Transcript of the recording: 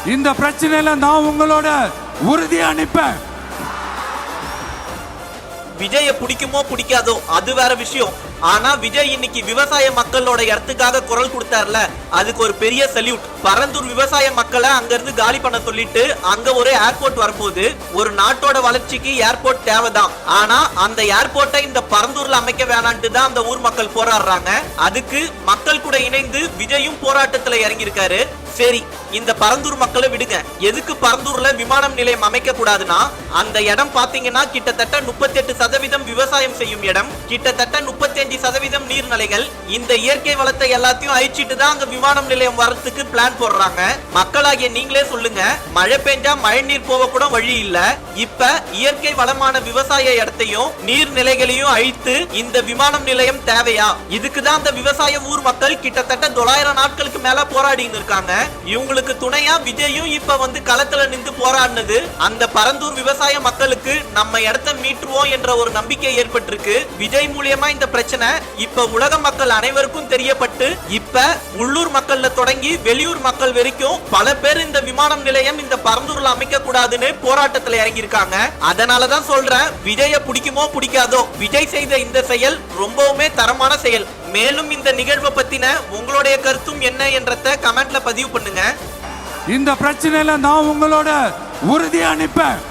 இந்த பிரச்சனையில நான் உங்களோட உறுதியா நிப்பேன். விஜய பிடிக்குமோ பிடிக்காதோ அது வேற விஷயம். ஆனா விஜய் இன்னைக்கு விவசாய மக்களோட இடத்துக்காக குரல் கொடுத்தார்ல, அதுக்கு ஒரு பெரிய சல்யூட். பரந்தூர் விவசாய மக்களை அங்க இருந்து காலி பண்ண சொல்லிட்டு அங்க ஒரு ஏர்போர்ட் வரும்போது, ஒரு நாட்டோட வளர்ச்சிக்கு ஏர்போர்ட் தேவைதான். ஆனா அந்த ஏர்போர்ட்டை இந்த பரந்தூர்ல அமைக்க வேணான்ட்டு தான் அந்த ஊர் மக்கள் போராடுறாங்க. அதுக்கு மக்கள் கூட இணைந்து விஜயும் போராட்டத்துல இறங்கி இருக்காரு. சரி, இந்த பரந்தூர் மக்களை விடுங்க. எதுக்கு பரந்தூர்ல விமானம் நிலையம் அமைக்க கூடாதுன்னா, அந்த இடம் பாத்தீங்கன்னா கிட்டத்தட்ட 38% விவசாயம் செய்யும் இடம், கிட்டத்தட்ட 35% நீர்நிலைகள். இந்த இயற்கை வளத்தை எல்லாத்தையும் அழிச்சிட்டு தான் அங்க விமானம் நிலையம் வரதுக்கு பிளான் போடுறாங்க. மக்களாகிய நீங்களே சொல்லுங்க, மழை பெஞ்சா மழை நீர் போக கூட வழி இல்ல. இப்ப இயற்கை வளமான விவசாய இடத்தையும் நீர்நிலைகளையும் அழித்து இந்த விமானம் நிலையம் தேவையா? இதுக்குதான் அந்த விவசாய ஊர் மக்கள் கிட்டத்தட்ட 900 நாட்களுக்கு மேல போராடின்னு இருக்காங்க. இவங்களுக்கு துணையா விஜயும் இப்ப வந்து களத்துல நின்று போராடினது அந்த பரந்தூர் விவசாய மக்களுக்கு நம்ம இடத்தை மீட்டுருவோம் என்ற ஒரு நம்பிக்கை ஏற்பட்டிருக்கு. விஜய் மூலியமா இந்த பிரச்சனை இப்ப உலக மக்கள் அனைவருக்கும் தெரியப்பட்டு, இப்ப உள்ளூர் மக்கள்ல தொடங்கி வெளியூர் மக்கள் வரைக்கும் பல பேர் இந்த விமானம் நிலையம் இந்த பரந்தூர்ல அமைக்க கூடாதுன்னு போராட்டத்துல இறங்கி இருக்காங்க. அதனாலதான் சொல்றேன், விஜய பிடிக்குமோ பிடிக்காதோ, விஜய் செய்த இந்த செயல் ரொம்பவுமே தரமான செயல். மேலும் இந்த நிகழ்வை பத்தின உங்களுடைய கருத்தும் என்ன என்றத கமெண்ட்ல பதிவு பண்ணுங்க. இந்த பிரச்சனையில நான் உங்களோட உறுதியா நிப்பேன்.